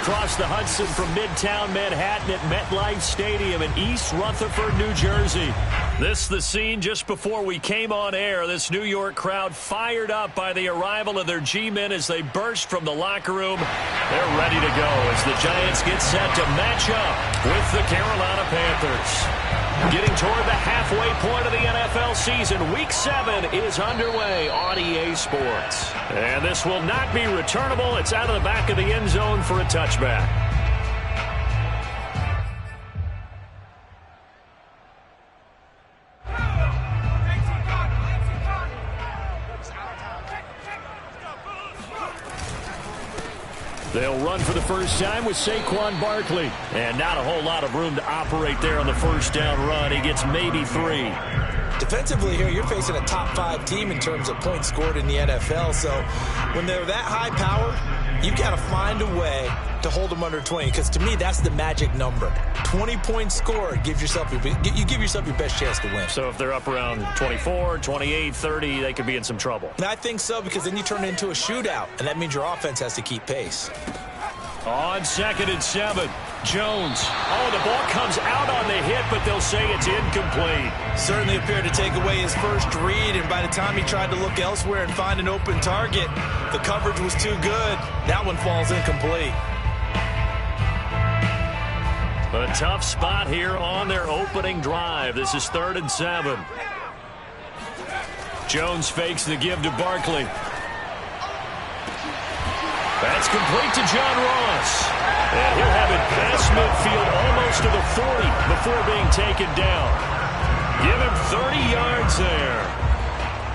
across the Hudson from Midtown Manhattan at MetLife Stadium in East Rutherford, New Jersey. This the scene just before we came on air. This New York crowd fired up by the arrival of their G-men as they burst from the locker room. They're ready to go as the Giants get set to match up with the Carolina Panthers. Getting toward the halfway point of the NFL season, Week 7 is underway on EA Sports. And this will not be returnable. It's out of the back of the end zone for a touchback. They'll run for the first time with Saquon Barkley. And not a whole lot of room to operate there on the first down run. He gets maybe 3. Defensively here, you're facing a top 5 team in terms of points scored in the NFL. So when they're that high power, you've got to find a way to hold them under 20. Because to me, that's the magic number. 20 points scored gives yourself you give yourself your best chance to win. So if they're up around 24, 28, 30, they could be in some trouble. And I think so, because then you turn it into a shootout, and that means your offense has to keep pace. On 2nd and 7, Jones. Oh, the ball comes out on the hit, but they'll say it's incomplete. Certainly appeared to take away his first read, and by the time he tried to look elsewhere and find an open target, the coverage was too good. That one falls incomplete. A tough spot here on their opening drive. This is 3rd and 7. Jones fakes the give to Barkley. That's complete to John Ross. And he'll have it past midfield almost to the 40 before being taken down. Give him 30 yards there.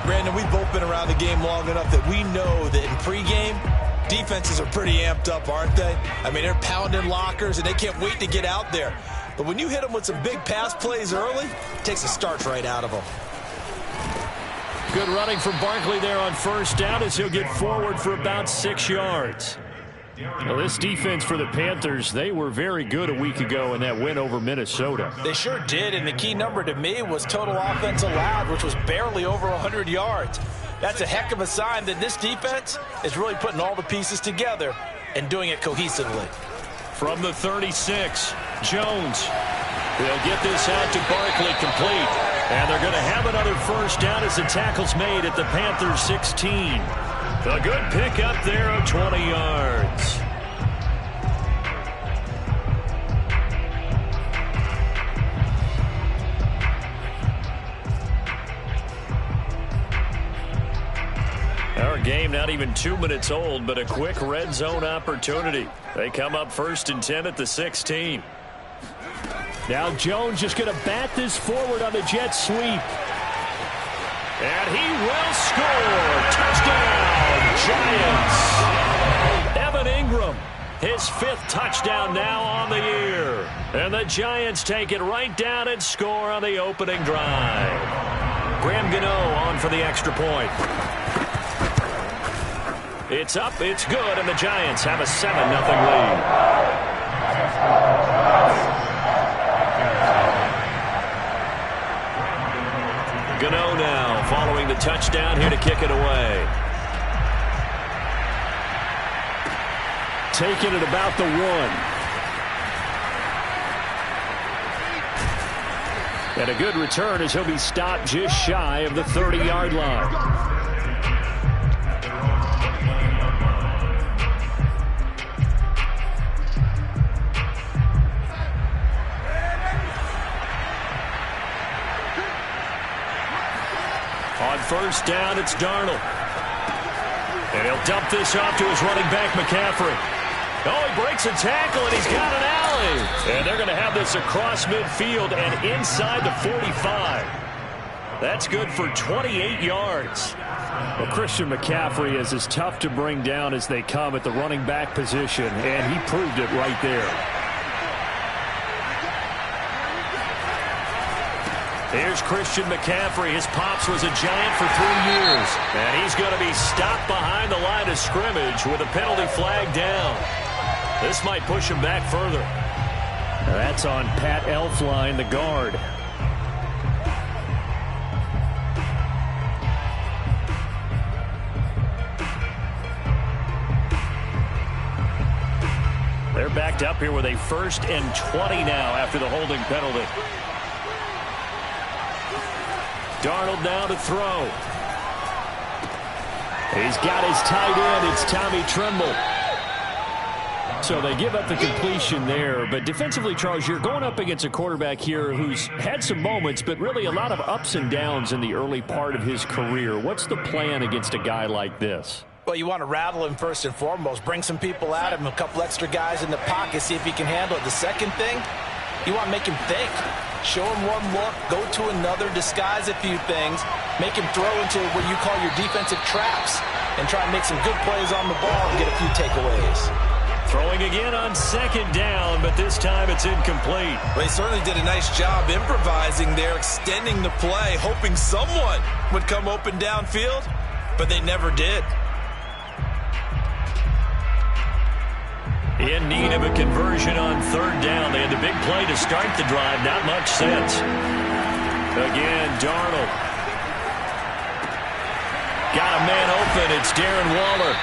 Brandon, we've both been around the game long enough that we know that in pregame, defenses are pretty amped up, aren't they? I mean, they're pounding lockers, and they can't wait to get out there. But when you hit them with some big pass plays early, it takes the starch right out of them. Good running from Barkley there on first down as he'll get forward for about 6 yards. Well, this defense for the Panthers, they were very good a week ago in that win over Minnesota. They sure did, and the key number to me was total offense allowed, which was barely over 100 yards. That's a heck of a sign that this defense is really putting all the pieces together and doing it cohesively. From the 36, Jones. They'll get this out to Barkley complete. And they're going to have another first down as the tackle's made at the Panthers 16. A good pickup there of 20 yards. Our game not even 2 minutes old, but a quick red zone opportunity. They come up 1st and 10 at the 16. Now Jones just going to bat this forward on the jet sweep. And he will score. Touchdown, Giants. Evan Ingram, his 5th touchdown now on the year. And the Giants take it right down and score on the opening drive. Graham Gano on for the extra point. It's up, it's good, and the Giants have a 7-0 lead. Gano now following the touchdown here to kick it away. Taking it about the 1. And a good return as he'll be stopped just shy of the 30-yard line. On first down, it's Darnold. And he'll dump this off to his running back, McCaffrey. Oh, he breaks a tackle, and he's got an alley. And they're going to have this across midfield and inside the 45. That's good for 28 yards. Well, Christian McCaffrey is as tough to bring down as they come at the running back position, and he proved it right there. Here's Christian McCaffrey. His pops was a Giant for 3 years. And he's going to be stopped behind the line of scrimmage with a penalty flag down. This might push him back further. That's on Pat Elflein, the guard. They're picked up here with a 1st and 20 now after the holding penalty. Darnold now to throw. He's got his tight end. It's Tommy Tremble. So they give up the completion there. But defensively, Charles, you're going up against a quarterback here who's had some moments, but really a lot of ups and downs in the early part of his career. What's the plan against a guy like this? Well, you want to rattle him first and foremost. Bring some people at him, a couple extra guys in the pocket, see if he can handle it. The second thing, you want to make him think. Show him one look, go to another, disguise a few things, make him throw into what you call your defensive traps, and try and make some good plays on the ball and get a few takeaways. Throwing again on 2nd down, but this time it's incomplete. Well, he certainly did a nice job improvising there, extending the play, hoping someone would come open downfield, but they never did. In need of a conversion on 3rd down. They had the big play to start the drive. Not much sense. Again, Darnold. Got a man open. It's Darren Waller.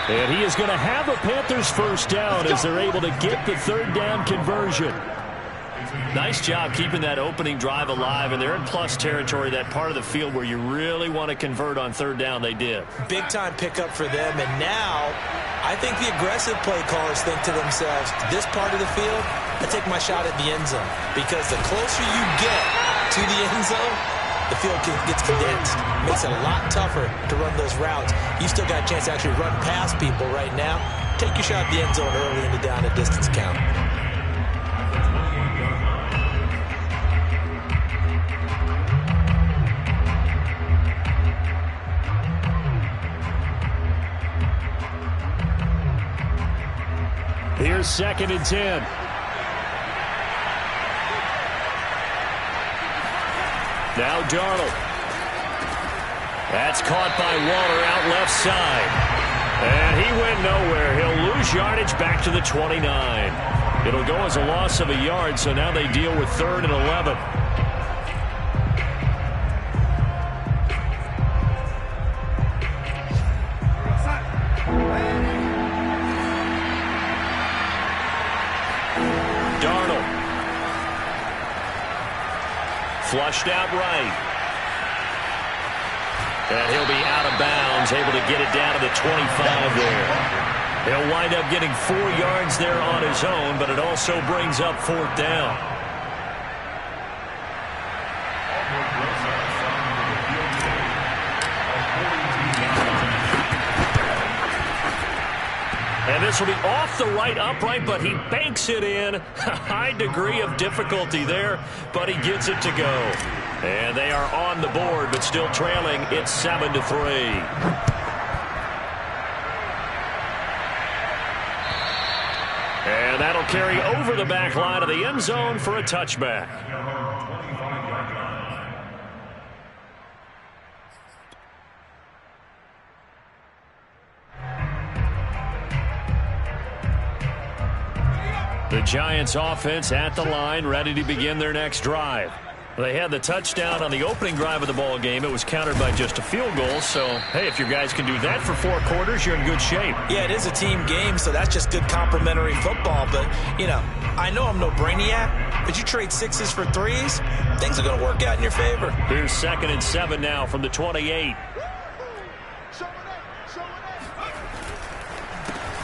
And he is going to have a Panthers 1st down as they're able to get the 3rd down conversion. Nice job keeping that opening drive alive, and they're in plus territory, that part of the field where you really want to convert on 3rd down. They did. Big-time pickup for them, and now I think the aggressive play callers think to themselves, this part of the field, I take my shot at the end zone, because the closer you get to the end zone, the field gets condensed. Makes it a lot tougher to run those routes. You still got a chance to actually run past people right now. Take your shot at the end zone early in the down and distance count. Here's 2nd and 10. Now Darnold. That's caught by Waller out left side. And he went nowhere. He'll lose yardage back to the 29. It'll go as a loss of a yard, so now they deal with 3rd and 11. Flushed out right. And he'll be out of bounds, able to get it down to the 25 there. He'll wind up getting 4 yards there on his own, but it also brings up 4th down. And this will be off the right upright, but he banks it in. A high degree of difficulty there, but he gets it to go. And they are on the board, but still trailing. It's 7-3. And that'll carry over the back line of the end zone for a touchback. The Giants offense at the line, ready to begin their next drive. They had the touchdown on the opening drive of the ball game. It was countered by just a field goal. So, hey, if your guys can do that for 4 quarters, you're in good shape. Yeah, it is a team game, so that's just good complementary football. But, you know, I know I'm no brainiac, but you trade 6s for 3s, things are going to work out in your favor. Here's 2nd and 7 now from the 28.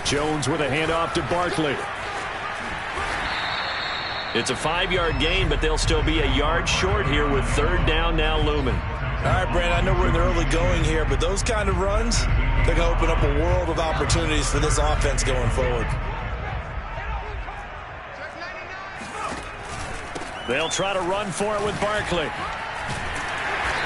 Jones with a handoff to Barkley. It's a 5-yard gain, but they'll still be a yard short here with 3rd down now looming. All right, Brent, I know we're in the early going here, but those kind of runs, they're going to open up a world of opportunities for this offense going forward. They'll try to run for it with Barkley.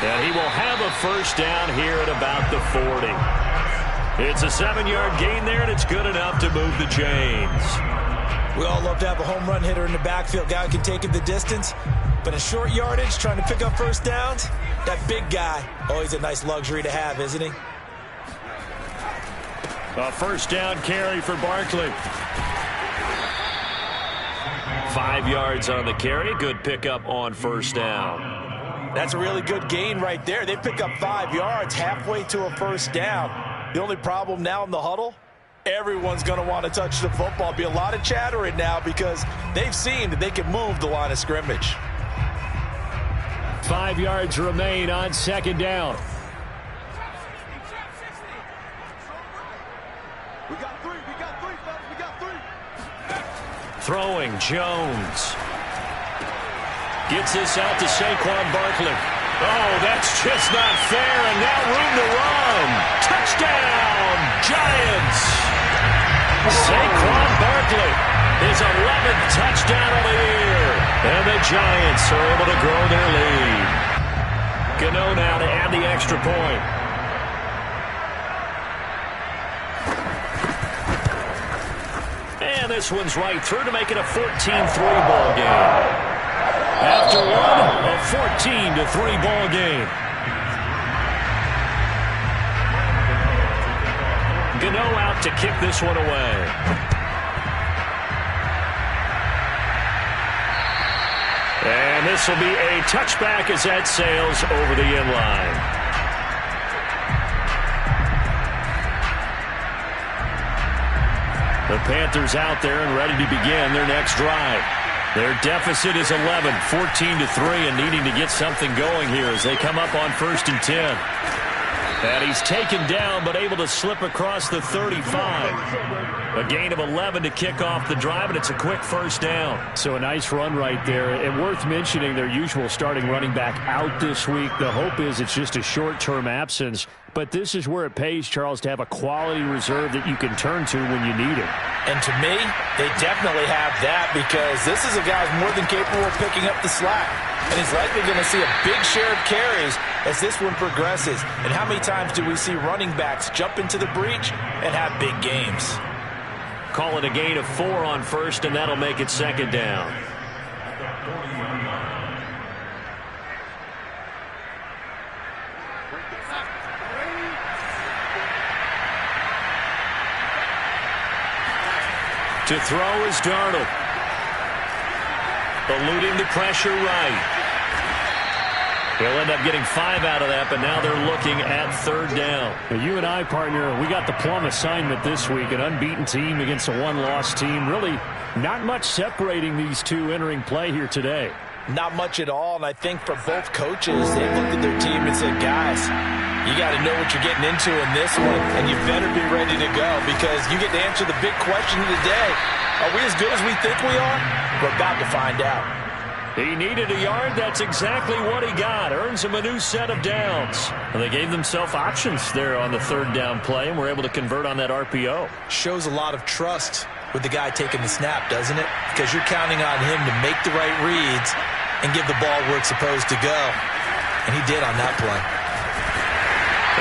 And he will have a 1st down here at about the 40. It's a 7-yard gain there, and it's good enough to move the chains. We all love to have a home run hitter in the backfield, guy who can take it the distance. But in short yardage, trying to pick up 1st downs, that big guy, always a nice luxury to have, isn't he? A 1st down carry for Barkley. 5 yards on the carry. Good pickup on 1st down. That's a really good gain right there. They pick up 5 yards halfway to a 1st down. The only problem now in the huddle, everyone's going to want to touch the football. Be a lot of chattering now because they've seen that they can move the line of scrimmage. 5 yards remain on second down. We got three, fellas, we got three. Throwing, Jones. Gets this out to Saquon Barkley. Oh, that's just not fair, and now room to run. Touchdown, Giants. Saquon Barkley, his 11th touchdown of the year. And the Giants are able to grow their lead. Gano now to add the extra point. And this one's right through to make it a 14-3 ball game. After one, a 14-3 ball game. Gano out to kick this one away. And this will be a touchback as that sails over the end line. The Panthers out there and ready to begin their next drive. Their deficit is 11, 14-3, and needing to get something going here as they come up on 1st and 10. And he's taken down, but able to slip across the 35. A gain of 11 to kick off the drive, and it's a quick first down. So a nice run right there. And worth mentioning their usual starting running back out this week. The hope is it's just a short-term absence. But this is where it pays, Charles, to have a quality reserve that you can turn to when you need it. And to me, they definitely have that because this is a guy who's more than capable of picking up the slack. And he's likely going to see a big share of carries as this one progresses. And how many times do we see running backs jump into the breach and have big games? Call it a gain of 4 on 1st, and that'll make it 2nd down. To throw is Darnold. Eluding the pressure right. He'll end up getting 5 out of that, but now they're looking at 3rd down. Now, you and I, partner, we got the plum assignment this week. An unbeaten team against a one-loss team. Really not much separating these two entering play here today. Not much at all, and I think for both coaches, they looked at their team and said, guys, you got to know what you're getting into in this one, and you better be ready to go because you get to answer the big question of the day. Are we as good as we think we are? We're about to find out. He needed a yard. That's exactly what he got. Earns him a new set of downs. And they gave themselves options there on the 3rd down play and were able to convert on that RPO. Shows a lot of trust with the guy taking the snap, doesn't it? Because you're counting on him to make the right reads and give the ball where it's supposed to go. And he did on that play.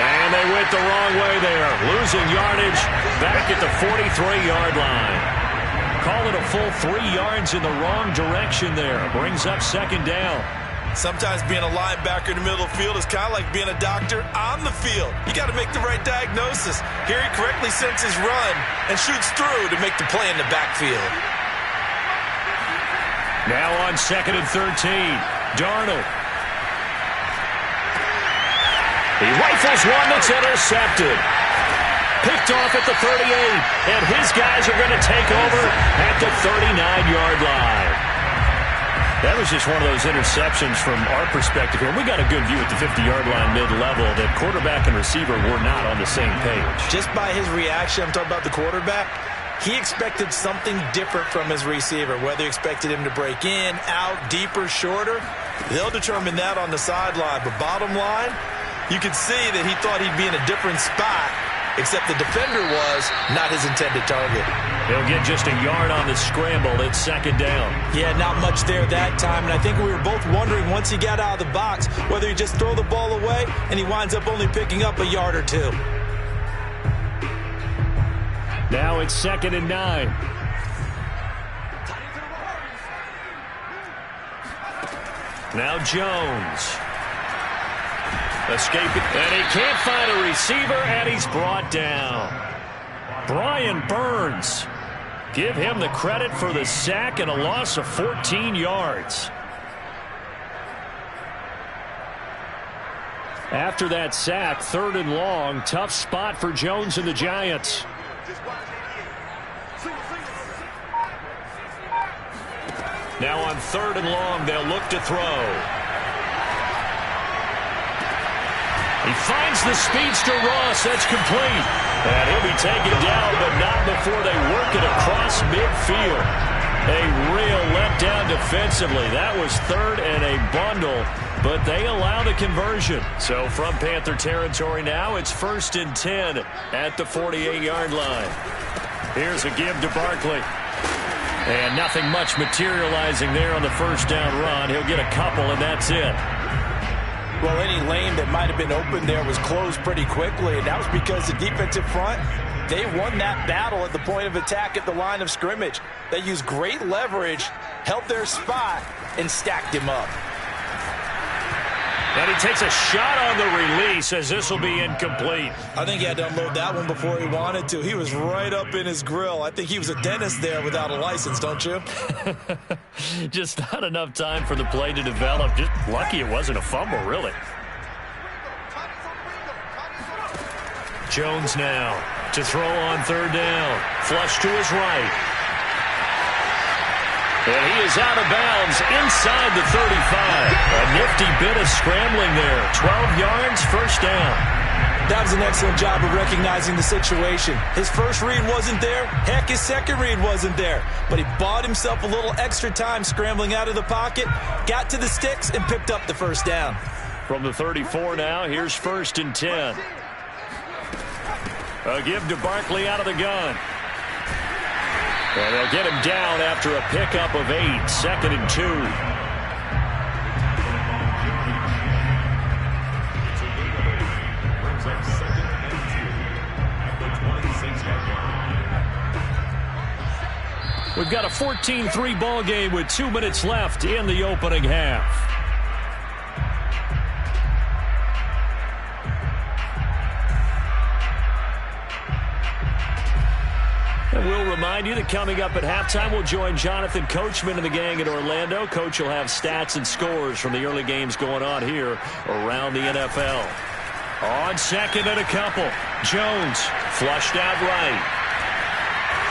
And they went the wrong way there. Losing yardage back at the 43-yard line. Call it a full 3 yards in the wrong direction there. Brings up 2nd down. Sometimes being a linebacker in the middle of the field is kind of like being a doctor on the field. You got to make the right diagnosis. Here he correctly sends his run and shoots through to make the play in the backfield. Now on 2nd and 13. Darnold. He rifles one that's intercepted. Picked off at the 38, and his guys are going to take over at the 39-yard line. That was just one of those interceptions from our perspective here. We got a good view at the 50-yard line mid-level that quarterback and receiver were not on the same page. Just by his reaction, I'm talking about the quarterback, he expected something different from his receiver, whether he expected him to break in, out, deeper, shorter. They'll determine that on the sideline. But bottom line, you could see that he thought he'd be in a different spot, except the defender was not his intended target. He'll get just a yard on the scramble. It's 2nd down. Yeah, not much there that time, and I think we were both wondering once he got out of the box whether he just throw the ball away and he winds up only picking up a yard or 2. Now it's 2nd and 9. Now Jones. Escaping, and he can't find a receiver, and he's brought down. Brian Burns. Give him the credit for the sack and a loss of 14 yards. After that sack, 3rd and long, tough spot for Jones and the Giants. Just watch Now on 3rd and long, they'll look to throw. He finds the speedster Ross. That's complete. And he'll be taken down, but not before they work it across midfield. A real letdown defensively. That was 3rd and a bundle, but they allow the conversion. So from Panther territory now, it's 1st and 10 at the 48-yard line. Here's a give to Barkley. And nothing much materializing there on the first down run. He'll get a couple, and that's it. Well, any lane that might have been open there was closed pretty quickly, and that was because the defensive front, they won that battle at the point of attack at the line of scrimmage. They used great leverage, held their spot, and stacked him up. And he takes a shot on the release as this will be incomplete. I think he had to unload that one before he wanted to. He was right up in his grill. I think he was a dentist there without a license, don't you? Just not enough time for the play to develop. Just lucky it wasn't a fumble, really. Jones now to throw on 3rd down. Flush to his right. And he is out of bounds inside the 35. A nifty bit of scrambling there. 12 yards, 1st down. That was an excellent job of recognizing the situation. His first read wasn't there. Heck, his second read wasn't there. But he bought himself a little extra time scrambling out of the pocket, got to the sticks, and picked up the 1st down. From the 34 now, here's 1st and 10. A give to Barkley out of the gun. And they'll get him down after a pickup of 8, 2nd and 2. We've got a 14-3 ball game with 2 minutes left in the opening half. And we'll remind you that coming up at halftime, we'll join Jonathan Coachman and the gang in Orlando. Coach will have stats and scores from the early games going on here around the NFL. On 2nd and a couple, Jones flushed out right.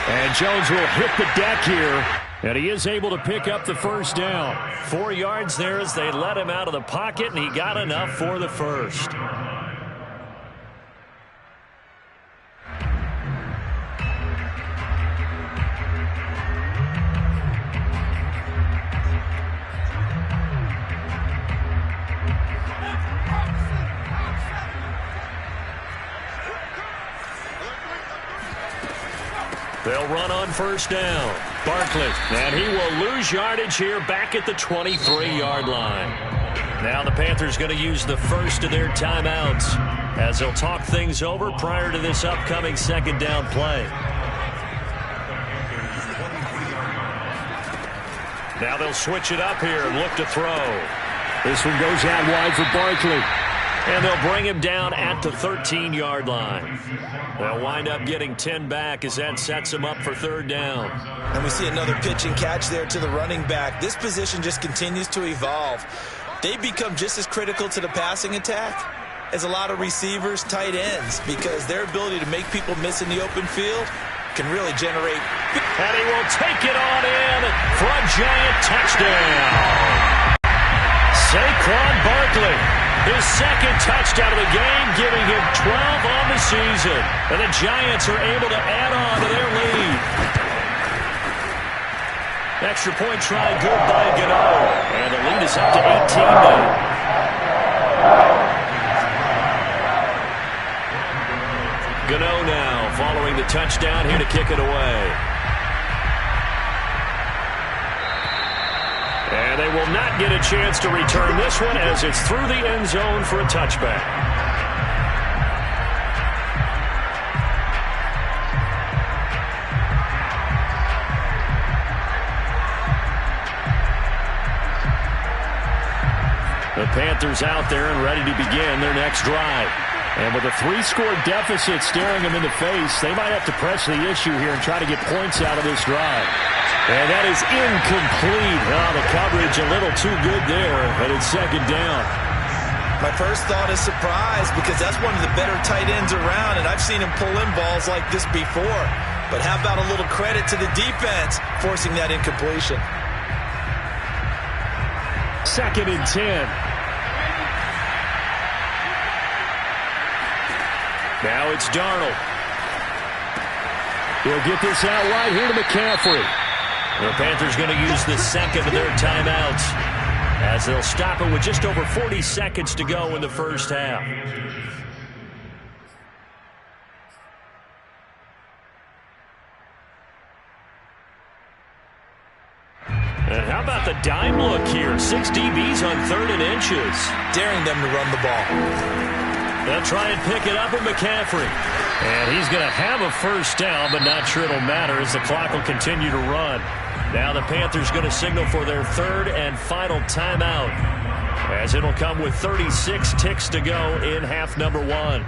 And Jones will hit the deck here, and he is able to pick up the 1st down. 4 yards there as they let him out of the pocket, and he got enough for the 1st. They'll run on 1st down. Barkley, and he will lose yardage here back at the 23-yard line. Now the Panthers going to use the first of their timeouts as they'll talk things over prior to this upcoming 2nd down play. Now they'll switch it up here and look to throw. This one goes out wide for Barkley. And they'll bring him down at the 13-yard line. They'll wind up getting 10 back as that sets him up for 3rd down. And we see another pitch and catch there to the running back. This position just continues to evolve. They become just as critical to the passing attack as a lot of receivers, tight ends, because their ability to make people miss in the open field can really generate. And he will take it on in for a giant touchdown. Saquon Barkley. His 2nd touchdown of the game, giving him 12 on the season. And the Giants are able to add on to their lead. Extra point try good by Gano. And the lead is up to 18 now. Gano now following the touchdown here to kick it away. And they will not get a chance to return this one as it's through the end zone for a touchback. The Panthers out there and ready to begin their next drive. And with a 3-score deficit staring them in the face, they might have to press the issue here and try to get points out of this drive. And that is incomplete. Oh, the coverage a little too good there, and it's 2nd down. My first thought is surprise, because that's one of the better tight ends around, and I've seen him pull in balls like this before. But how about a little credit to the defense forcing that incompletion? 2nd and 10. Now it's Darnold. He'll get this out right here to McCaffrey. The Panthers going to use the second of their timeouts as they'll stop it with just over 40 seconds to go in the first half. And how about the dime look here? 6 DBs on 3rd and inches. Daring them to run the ball. They'll try and pick it up with McCaffrey. And he's going to have a first down, but not sure it'll matter as the clock will continue to run. Now the Panthers going to signal for their 3rd and final timeout, as it'll come with 36 ticks to go in half number 1.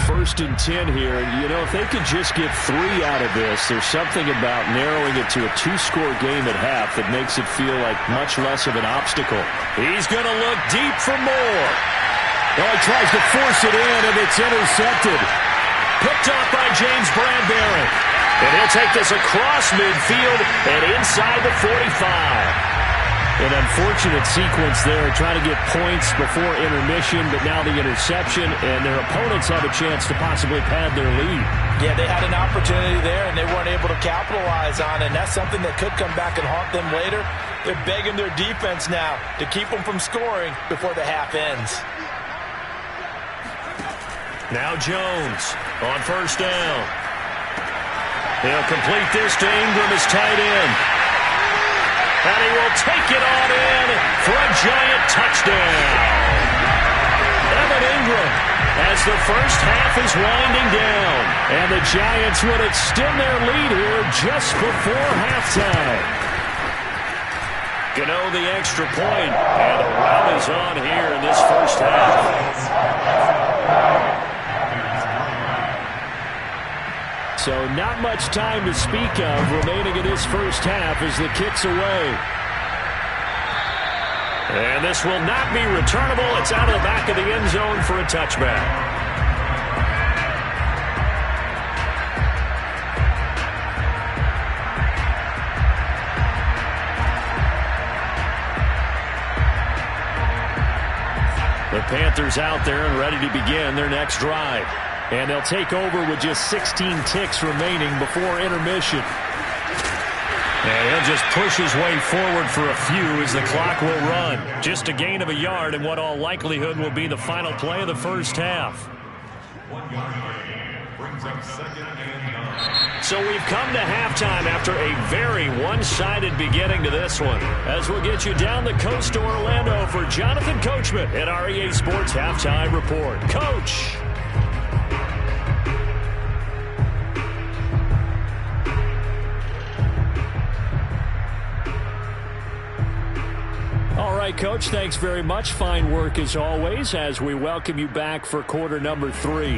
First and 10 here. You know, if they could just get 3 out of this, there's something about narrowing it to a 2-score game at half that makes it feel like much less of an obstacle. He's going to look deep for more. Oh, he tries to force it in, and it's intercepted. Picked up by James Bradbury. And he'll take this across midfield and inside the 45. An unfortunate sequence there, trying to get points before intermission, but now the interception, and their opponents have a chance to possibly pad their lead. Yeah, they had an opportunity there, and they weren't able to capitalize on it, and that's something that could come back and haunt them later. They're begging their defense now to keep them from scoring before the half ends. Now Jones on first down. He'll complete this to Ingram as tight end. And he will take it on in for a giant touchdown. Evan Ingram as the first half is winding down. And the Giants would extend their lead here just before halftime. Gano the extra point, and the rout is on here in this first half. So not much time to speak of remaining in this first half as the kick's away. And this will not be returnable. It's out of the back of the end zone for a touchback. The Panthers out there and ready to begin their next drive. And they'll take over with just 16 ticks remaining before intermission. And he'll just push his way forward for a few as the clock will run. Just a gain of a yard in what all likelihood will be the final play of the first half. 1 yard brings up 2nd and 9. So we've come to halftime after a very one-sided beginning to this one. As we'll get you down the coast to Orlando for Jonathan Coachman at our EA Sports Halftime Report. Coach! All right, Coach, thanks very much. Fine work as always as we welcome you back for quarter number 3.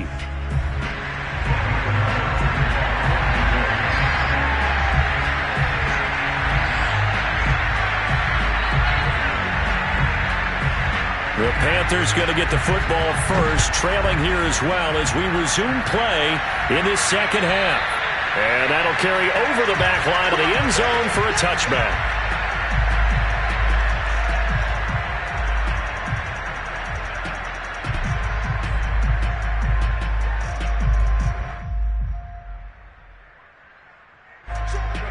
The Panthers going to get the football first, trailing here as well as we resume play in this second half. And that'll carry over the back line of the end zone for a touchback.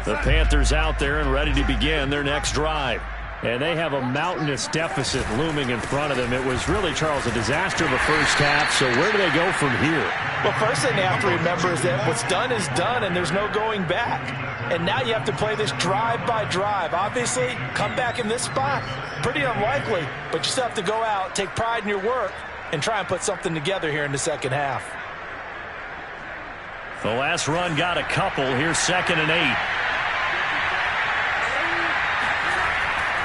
The Panthers out there and ready to begin their next drive. And they have a mountainous deficit looming in front of them. It was really, Charles, a disaster of a first half. So where do they go from here? Well, first thing they have to remember is that what's done is done, and there's no going back. And now you have to play this drive by drive. Obviously, come back in this spot. Pretty unlikely, but you still have to go out, take pride in your work, and try and put something together here in the second half. The last run got a couple. Here's 2nd and 8.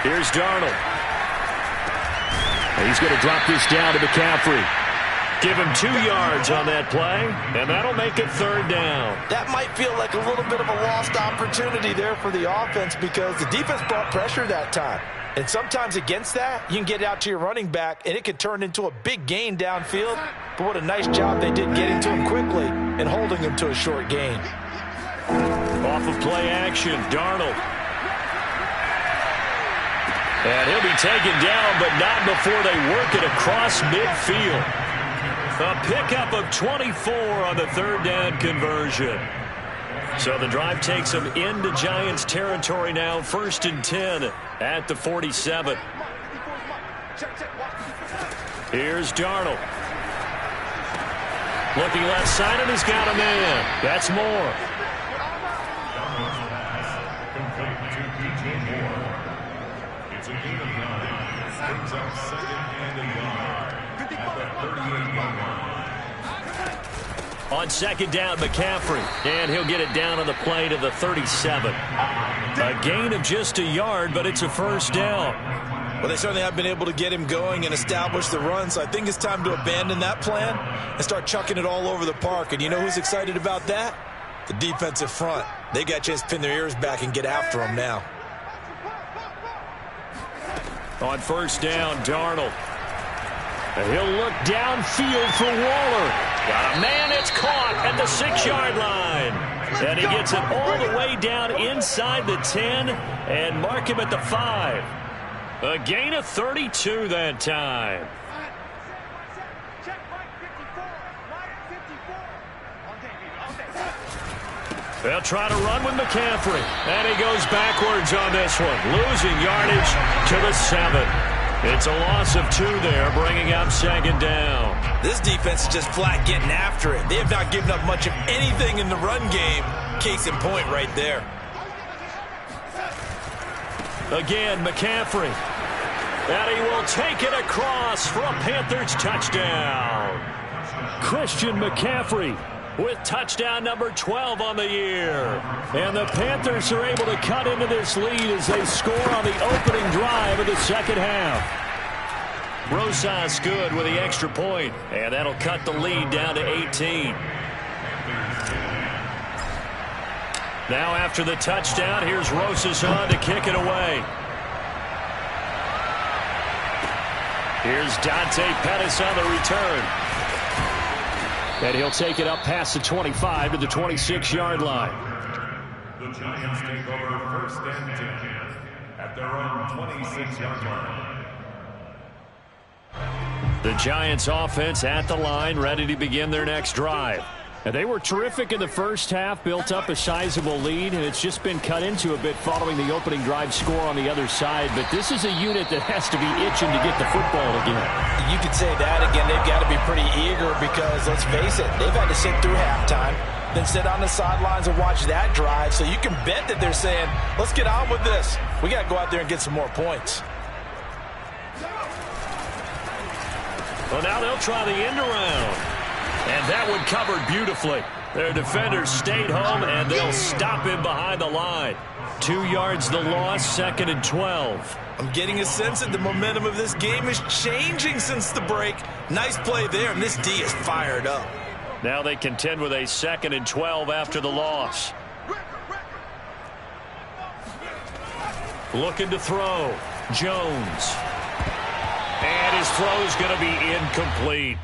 Here's Darnold. He's going to drop this down to McCaffrey. Give him 2 yards on that play, and that'll make it 3rd down. That might feel like a little bit of a lost opportunity there for the offense because the defense brought pressure that time. And sometimes against that, you can get out to your running back, and it could turn into a big gain downfield. But what a nice job they did getting to him quickly and holding him to a short gain. Off of play action, Darnold. And he'll be taken down, but not before they work it across midfield. A pickup of 24 on the third down conversion. So the drive takes them into Giants territory now, 1st and 10 at the 47. Here's Darnold. Looking left side, and he's got a man. That's Moore. It's a gain of 9. Brings up 2nd and a yard at the 38-yard line. On 2nd down, McCaffrey, and he'll get it down on the play to the 37. A gain of just a yard, but it's a 1st down. Well, they certainly have been able to get him going and establish the run, so I think it's time to abandon that plan and start chucking it all over the park. And you know who's excited about that? The defensive front. They got a chance to pin their ears back and get after him now. On 1st down, Darnold. And he'll look downfield for Waller. Got a man, it's caught at the 6-yard line. And he gets it all the way down inside the 10 and mark him at the 5. A gain of 32 that time. They'll try to run with McCaffrey. And he goes backwards on this one, losing yardage to the 7. It's a loss of 2 there, bringing up 2nd down. This defense is just flat getting after it. They have not given up much of anything in the run game. Case in point right there. Again, McCaffrey. And he will take it across for a Panthers touchdown. Christian McCaffrey with touchdown number 12 on the year. And the Panthers are able to cut into this lead as they score on the opening drive of the 2nd half. Rosas good with the extra point, and that'll cut the lead down to 18. Now after the touchdown, here's Rosas on to kick it away. Here's Dante Pettis on the return. And he'll take it up past the 25 to the 26-yard line. The Giants take over 1st and 10 at their own 26-yard line. The Giants offense at the line, ready to begin their next drive. And they were terrific in the first half, built up a sizable lead, and it's just been cut into a bit following the opening drive score on the other side. But this is a unit that has to be itching to get the football again. You could say that again. They've got to be pretty eager because, let's face it, they've had to sit through halftime, then sit on the sidelines and watch that drive. So you can bet that they're saying, let's get on with this. We got to go out there and get some more points. Well, now they'll try the end around. And that one covered beautifully. Their defenders stayed home, and they'll stop him behind the line. 2 yards the loss, 2nd and 12. I'm getting a sense that the momentum of this game is changing since the break. Nice play there, and this D is fired up. Now they contend with a 2nd and 12 after the loss. Looking to throw. Jones. And his throw is going to be incomplete.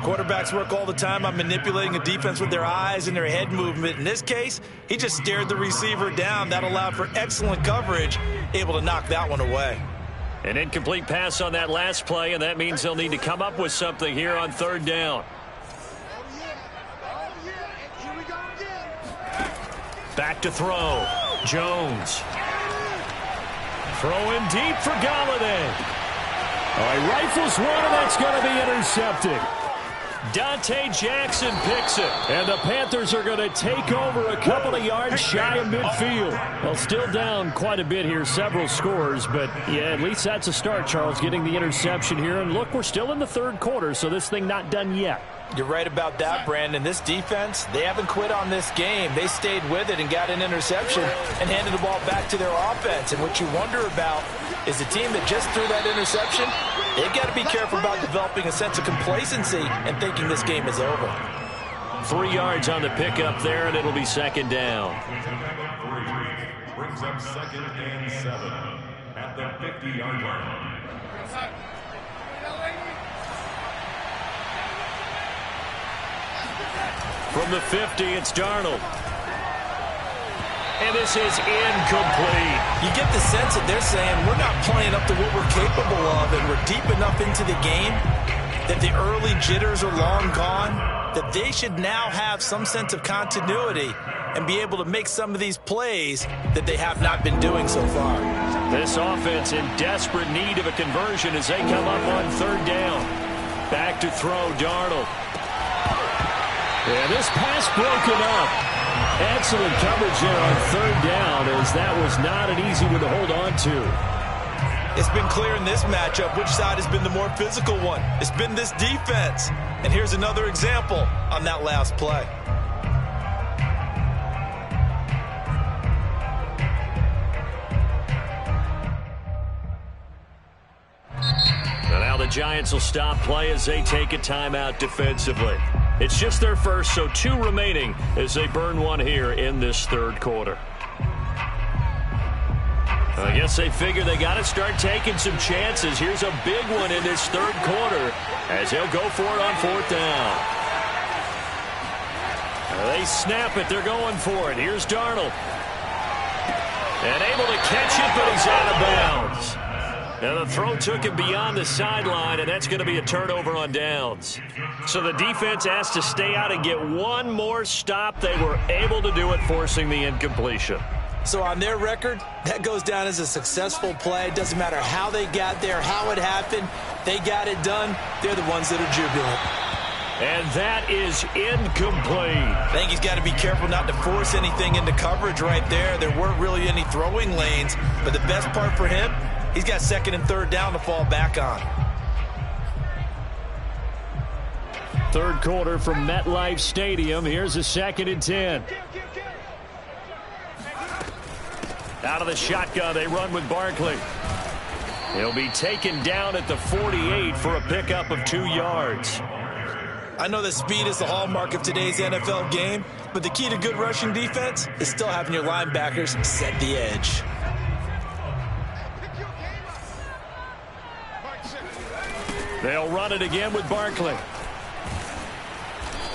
Quarterbacks work all the time on manipulating a defense with their eyes and their head movement. In this case, he just stared the receiver down. That allowed for excellent coverage, able to knock that one away. An incomplete pass on that last play, and that means they'll need to come up with something here on 3rd down. Back to throw. Jones. Throwing deep for Galladay. He rifles one, and that's going to be intercepted. Dante Jackson picks it, and the Panthers are going to take over a couple of yards shy of midfield. Well, still down quite a bit here, several scores, but yeah, at least that's a start, Charles, getting the interception here. And look, we're still in the 3rd quarter, so this thing not done yet. You're right about that, Brandon. This defense, they haven't quit on this game. They stayed with it and got an interception and handed the ball back to their offense. And what you wonder about is the team that just threw that interception, they've got to be careful about developing a sense of complacency and thinking this game is over. 3 yards on the pickup there, and it'll be 2nd down. Brings up 2nd and 7. at the 50-yard line. From the 50, it's Darnold. And this is incomplete. You get the sense that they're saying we're not playing up to what we're capable of, and we're deep enough into the game that the early jitters are long gone, that they should now have some sense of continuity and be able to make some of these plays that they have not been doing so far. This offense in desperate need of a conversion as they come up on third down. Back to throw, Darnold. And this pass broken up. Excellent coverage there on third down, as that was not an easy one to hold on to. It's been clear in this matchup which side has been the more physical one. It's been this defense. And here's another example on that last play. And now the Giants will stop play as they take a timeout defensively. It's just their first, so 2 remaining as they burn one here in this third quarter. I guess they figure they got to start taking some chances. Here's a big one in this third quarter as he'll go for it on fourth down. They snap it. They're going for it. Here's Darnold. And able to catch it, but he's out of bounds. And the throw took him beyond the sideline, and that's going to be a turnover on downs. So the defense has to stay out and get one more stop. They were able to do it, forcing the incompletion. So on their record, that goes down as a successful play. It doesn't matter how they got there, how it happened. They got it done. They're the ones that are jubilant. And that is incomplete. I think he's got to be careful not to force anything into coverage right there. There weren't really any throwing lanes, but the best part for him, he's got second and third down to fall back on. Third quarter from MetLife Stadium. Here's a 2nd and 10. Out of the shotgun, they run with Barkley. He'll be taken down at the 48 for a pickup of 2 yards. I know that speed is the hallmark of today's NFL game, but the key to good rushing defense is still having your linebackers set the edge. They'll run it again with Barkley.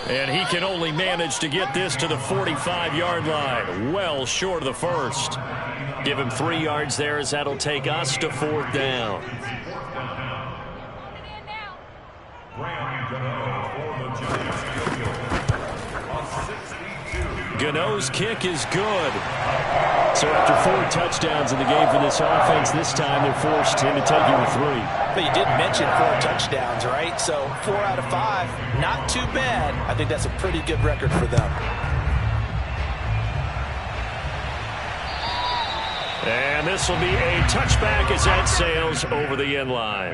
And he can only manage to get this to the 45-yard line, well short of the first. Give him 3 yards there as that'll take us to fourth down. Gano's kick is good. So after 4 touchdowns in the game for this offense, this time they're forced into taking the 3. But you did mention 4 touchdowns, right? So 4 out of 5, not too bad. I think that's a pretty good record for them. And this will be a touchback as that sails over the end line.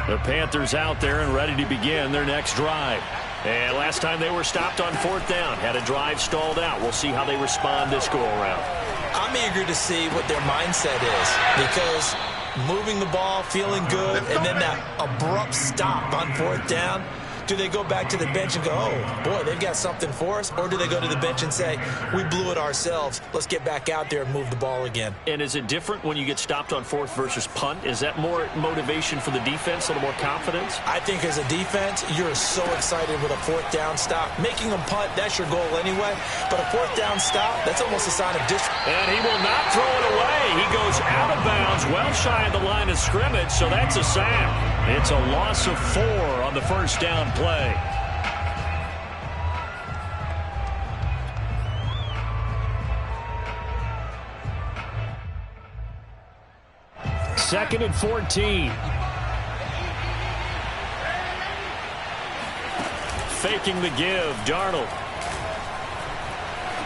The Panthers out there and ready to begin their next drive. And last time they were stopped on fourth down, had a drive stalled out. We'll see how they respond this go-around. I'm eager to see what their mindset is, because moving the ball, feeling good, and then that abrupt stop on fourth down, do they go back to the bench and go, oh, boy, they've got something for us? Or do they go to the bench and say, we blew it ourselves, let's get back out there and move the ball again? And is it different when you get stopped on fourth versus punt? Is that more motivation for the defense, a little more confidence? I think as a defense, you're so excited with a fourth down stop. Making them punt, that's your goal anyway. But a fourth down stop, that's almost a sign of disrespect. And he will not throw it away. He goes out of bounds, well shy of the line of scrimmage, so that's a sack. It's a loss of 4 on the first down play. Second and 14. Faking the give, Darnold.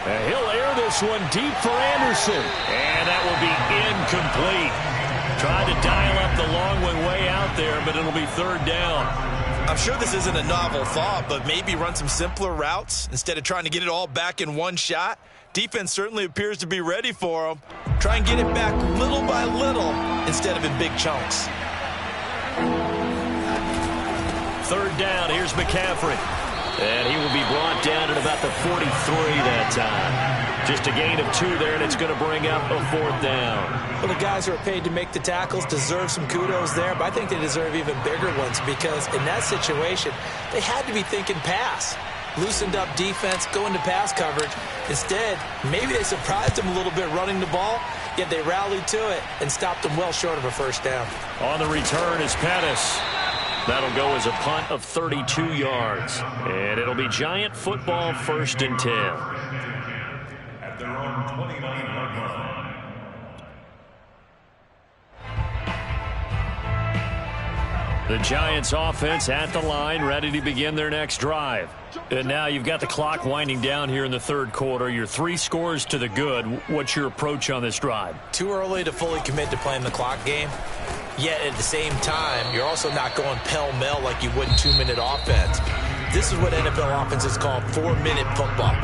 And he'll air this one deep for Anderson. And that will be incomplete. Tried to dial up the long one way out there, but it'll be third down. I'm sure this isn't a novel thought, but maybe run some simpler routes instead of trying to get it all back in one shot. Defense certainly appears to be ready for them. Try and get it back little by little instead of in big chunks. 3rd down. Here's McCaffrey. And he will be brought down at about the 43 that time. Just a gain of 2 there, and it's going to bring up a 4th down. Well, the guys who are paid to make the tackles deserve some kudos there, but I think they deserve even bigger ones because in that situation, they had to be thinking pass. Loosened up defense, going to pass coverage. Instead, maybe they surprised them a little bit running the ball, yet they rallied to it and stopped them well short of a 1st down. On the return is Pettis. That'll go as a punt of 32 yards. And it'll be Giant football 1st and 10. At their own 29-yard line. The Giants offense at the line, ready to begin their next drive. And now you've got the clock winding down here in the 3rd quarter. You're 3 scores to the good. What's your approach on this drive? Too early to fully commit to playing the clock game. Yet at the same time, you're also not going pell-mell like you would in 2-minute offense. This is what NFL offenses call 4-minute football.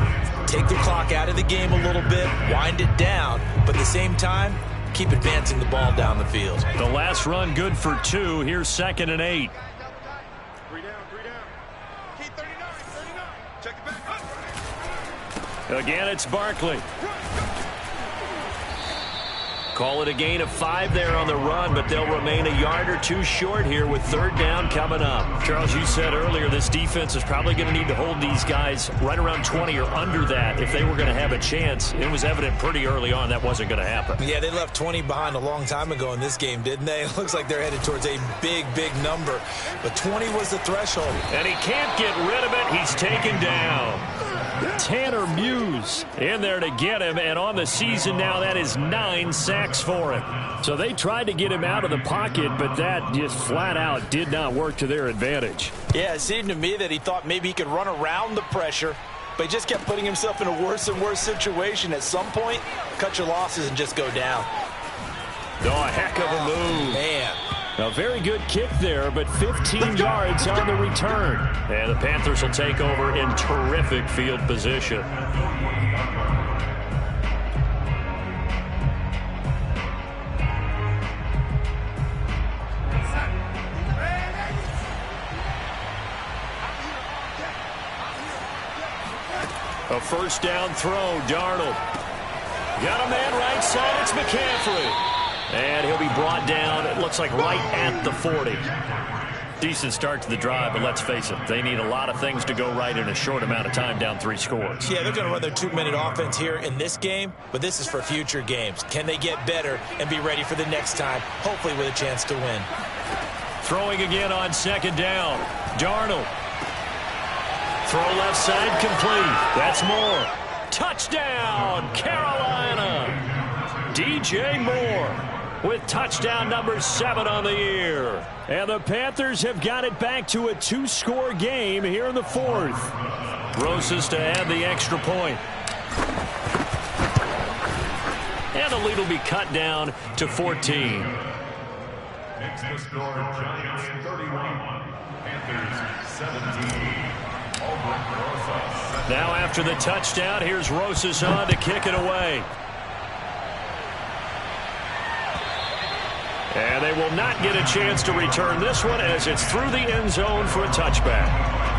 Take the clock out of the game a little bit, wind it down, but at the same time, keep advancing the ball down the field. The last run good for 2. Here's 2nd and 8. 3 down. Keep 39. Check it back. Again, it's Barkley. Call it a gain of 5 there on the run, but they'll remain a yard or 2 short here with 3rd down coming up. Charles, you said earlier this defense is probably going to need to hold these guys right around 20 or under that if they were going to have a chance. It was evident pretty early on that wasn't going to happen. Yeah, they left 20 behind a long time ago in this game, didn't they? It looks like they're headed towards a big, big number. But 20 was the threshold. And he can't get rid of it. He's taken down. Tanner Muse in there to get him, and on the season now, that is 9 sacks for him. So they tried to get him out of the pocket, but that just flat out did not work to their advantage. Yeah, it seemed to me that he thought maybe he could run around the pressure, but he just kept putting himself in a worse and worse situation. At some point, cut your losses and just go down. Oh, a heck of a move. Man. A very good kick there, but 15 yards on the return. And the Panthers will take over in terrific field position. A 1st down throw, Darnold. Got a man right side, it's McCaffrey. And he'll be brought down, it looks like right at the 40. Decent start to the drive, but let's face it, they need a lot of things to go right in a short amount of time, down 3 scores. Yeah, they're going to run their 2-minute offense here in this game, but this is for future games. Can they get better and be ready for the next time, hopefully with a chance to win? Throwing again on 2nd down. Darnold. Throw left side complete. That's Moore. Touchdown, Carolina. DJ Moore with touchdown number 7 on the year. And the Panthers have got it back to a 2-score game here in the 4th. Rosas to add the extra point. And the lead will be cut down to 14. Makes the score Giants 31, Panthers 17. Now after the touchdown, here's Rosas on to kick it away. And they will not get a chance to return this one as it's through the end zone for a touchback.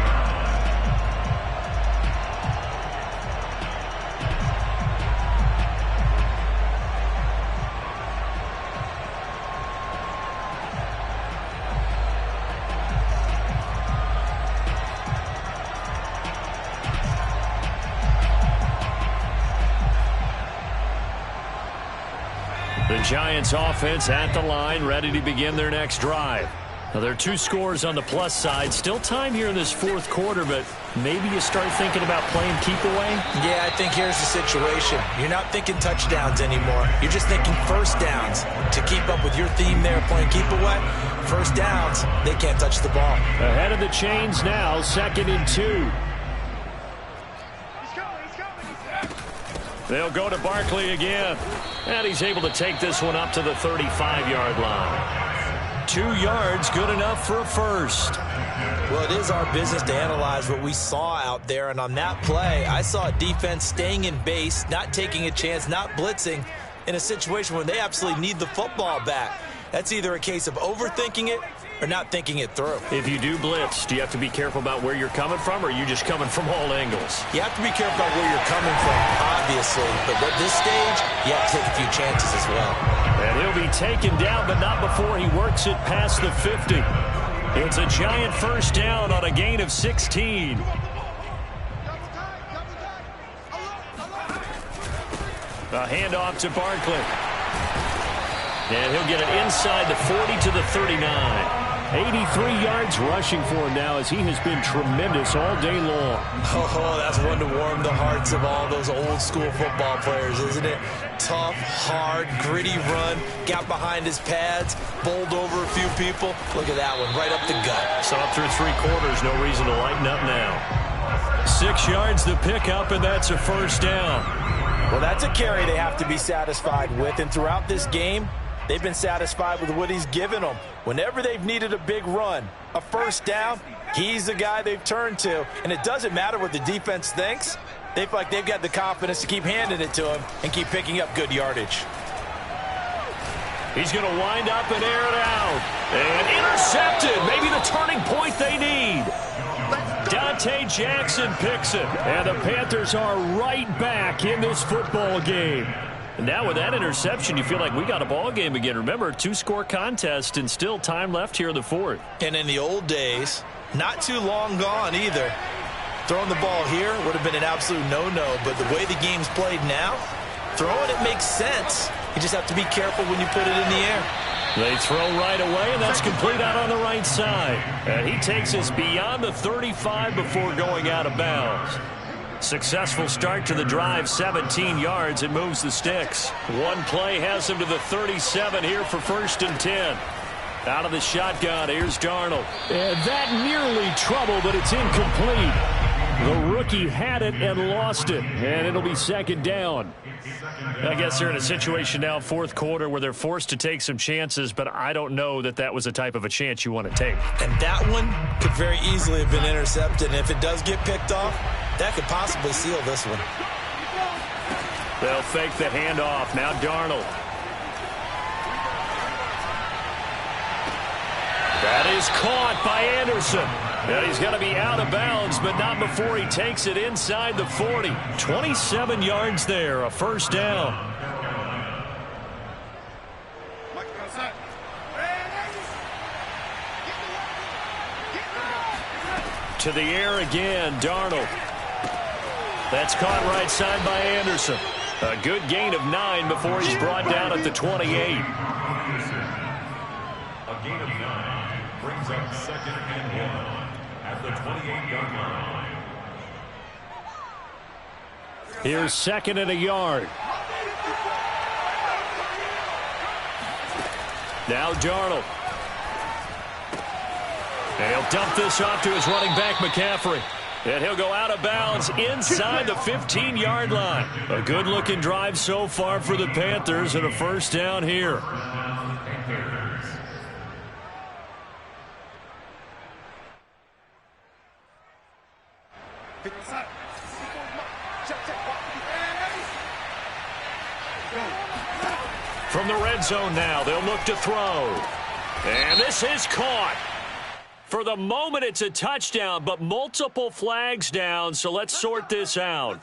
The Giants offense at the line, ready to begin their next drive. Now, there are 2 scores on the plus side. Still time here in this 4th quarter, but maybe you start thinking about playing keep away? Yeah, I think here's the situation. You're not thinking touchdowns anymore. You're just thinking 1st downs. To keep up with your theme there, playing keep away, 1st downs, they can't touch the ball. Ahead of the chains now, 2nd and 2. They'll go to Barkley again. And he's able to take this one up to the 35-yard line. 2 yards, good enough for a 1st. Well, it is our business to analyze what we saw out there. And on that play, I saw a defense staying in base, not taking a chance, not blitzing in a situation where they absolutely need the football back. That's either a case of overthinking it or not thinking it through. If you do blitz, do you have to be careful about where you're coming from, or are you just coming from all angles? You have to be careful about where you're coming from, obviously. But at this stage, you have to take a few chances as well. And he'll be taken down, but not before he works it past the 50. It's a giant first down on a gain of 16. A handoff to Barkley. And he'll get it inside the 40 to the 39. 83 yards rushing for him now as he has been tremendous all day long. Oh, that's one to warm the hearts of all those old-school football players, isn't it? Tough, hard, gritty run. Got behind his pads, bowled over a few people. Look at that one, right up the gut. So up through 3 quarters, no reason to lighten up now. 6 yards to pick up, and that's a first down. Well, that's a carry they have to be satisfied with, and throughout this game, they've been satisfied with what he's given them. Whenever they've needed a big run, a first down, he's the guy they've turned to. And it doesn't matter what the defense thinks. They feel like they've got the confidence to keep handing it to him and keep picking up good yardage. He's going to wind up and air it out. And intercepted. Maybe the turning point they need. Dante Jackson picks it. And the Panthers are right back in this football game. And now with that interception, you feel like we got a ball game again. Remember, 2-score contest and still time left here in the 4th. And in the old days, not too long gone either. Throwing the ball here would have been an absolute no-no. But the way the game's played now, throwing it makes sense. You just have to be careful when you put it in the air. They throw right away, and that's complete out on the right side. And he takes us beyond the 35 before going out of bounds. Successful start to the drive, 17 yards. It moves the sticks. One play has him to the 37 here for 1st and 10. Out of the shotgun, here's Darnold. And that nearly trouble, but it's incomplete. The rookie had it and lost it, and it'll be 2nd down. I guess they're in a situation now, 4th quarter, where they're forced to take some chances, but I don't know that that was the type of a chance you want to take. And that one could very easily have been intercepted, and if it does get picked off, that could possibly seal this one. They'll fake the handoff. Now Darnold. That is caught by Anderson. And he's got to be out of bounds, but not before he takes it inside the 40. 27 yards there, a first down. To the air again, Darnold. That's caught right side by Anderson. A good gain of 9 before he's brought down at the 28. A gain of 9 brings up 2nd and 1 at the 28-yard line. Here's 2nd and a yard. Now Darnold. And he'll dump this off to his running back, McCaffrey. And he'll go out of bounds inside the 15-yard line. A good-looking drive so far for the Panthers and a first down here. From the red zone now, they'll look to throw. And this is caught. For the moment, it's a touchdown, but multiple flags down, so let's sort this out.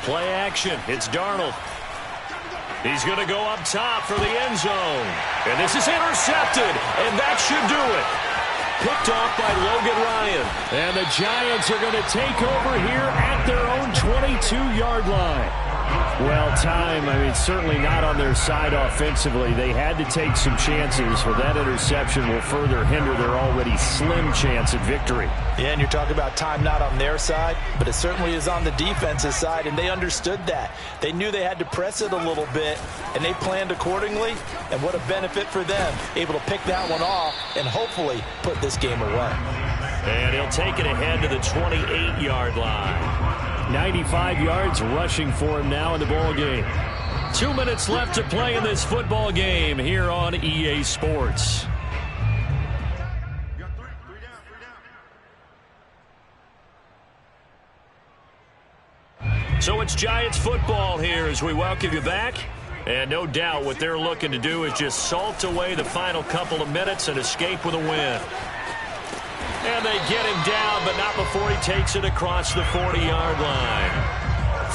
Play action. It's Darnold. He's going to go up top for the end zone. And this is intercepted, and that should do it. Picked off by Logan Ryan. And the Giants are going to take over here at their own 22-yard line. Well, certainly not on their side offensively. They had to take some chances, but that interception will further hinder their already slim chance at victory. Yeah, and you're talking about time not on their side, but it certainly is on the defense's side, and they understood that. They knew they had to press it a little bit, and they planned accordingly, and what a benefit for them, able to pick that one off and hopefully put this game away. And he'll take it ahead to the 28-yard line. 95 yards rushing for him now in the ball game. 2 minutes left to play in this football game here on EA Sports. It's Giants football here as we welcome you back. And no doubt what they're looking to do is just salt away the final couple of minutes and escape with a win. And they get him down, but not before he takes it across the 40-yard line.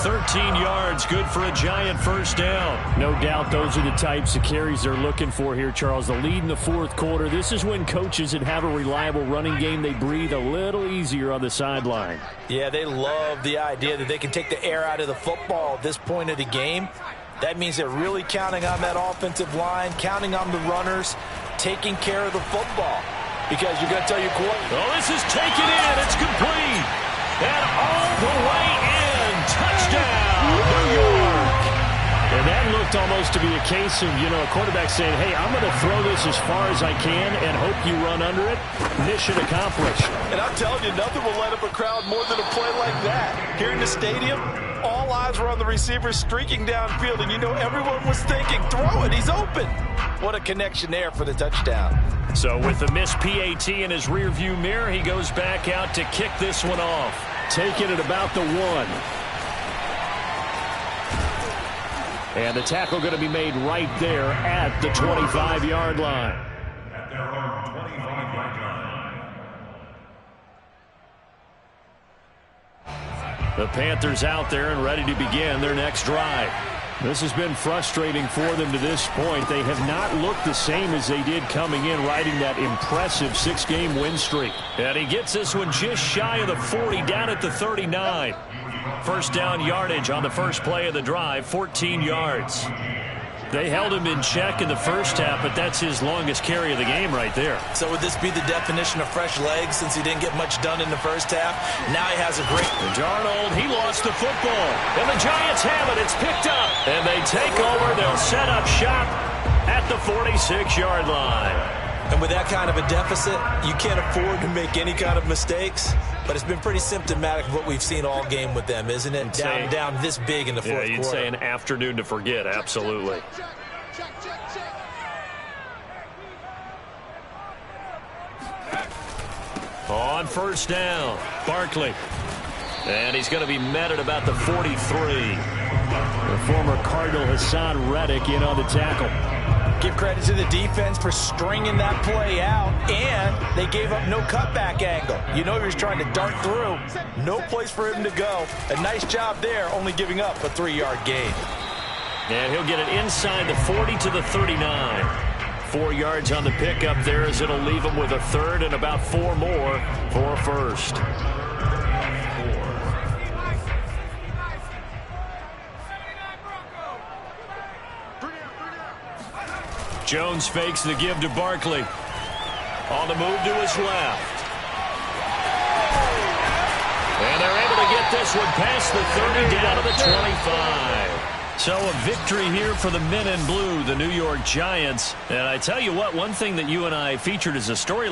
13 yards, good for a Giant first down. No doubt those are the types of carries they're looking for here, Charles. The lead in the fourth quarter. This is when coaches that have a reliable running game, they breathe a little easier on the sideline. Yeah, they love the idea that they can take the air out of the football at this point of the game. That means they're really counting on that offensive line, counting on the runners, taking care of the football. Because you're going to tell your quarterback. Oh, this is taken in. It's complete. And all the way in. Touchdown, New York. And that looked almost to be a case of, a quarterback saying, hey, I'm going to throw this as far as I can and hope you run under it. Mission accomplished. And I'm telling you, nothing will light up a crowd more than a play like that. Here in the stadium, all eyes were on the receiver streaking downfield, and everyone was thinking, throw it, he's open. What a connection there for the touchdown. So with the missed PAT in his rearview mirror, he goes back out to kick this one off. Taking it about the 1. And the tackle going to be made right there at the 25-yard line. At their own 25-yard line. The Panthers out there and ready to begin their next drive. This has been frustrating for them to this point. They have not looked the same as they did coming in, riding that impressive 6-game win streak. And he gets this one just shy of the 40, down at the 39. First down yardage on the first play of the drive, 14 yards. They held him in check in the first half, but that's his longest carry of the game right there. So would this be the definition of fresh legs since he didn't get much done in the first half? Now he has a great... And Darnold, he lost the football. And the Giants have it. It's picked up. And they take over. They'll set up shop at the 46-yard line. And with that kind of a deficit, you can't afford to make any kind of mistakes. But it's been pretty symptomatic of what we've seen all game with them, isn't it? Down this big in the fourth quarter. Yeah, you'd say an afternoon to forget, absolutely. On first down, Barkley. And he's going to be met at about the 43. The former Cardinal Hassan Reddick in on the tackle. Give credit to the defense for stringing that play out, and they gave up no cutback angle. He was trying to dart through. No place for him to go. A nice job there, only giving up a 3-yard gain. And he'll get it inside the 40 to the 39. 4 yards on the pickup there as it'll leave him with a third and about 4 more for a first. Jones fakes the give to Barkley. On the move to his left. And they're able to get this one past the 30 down to the 25. So a victory here for the men in blue, the New York Giants. And I tell you what, one thing that you and I featured as a story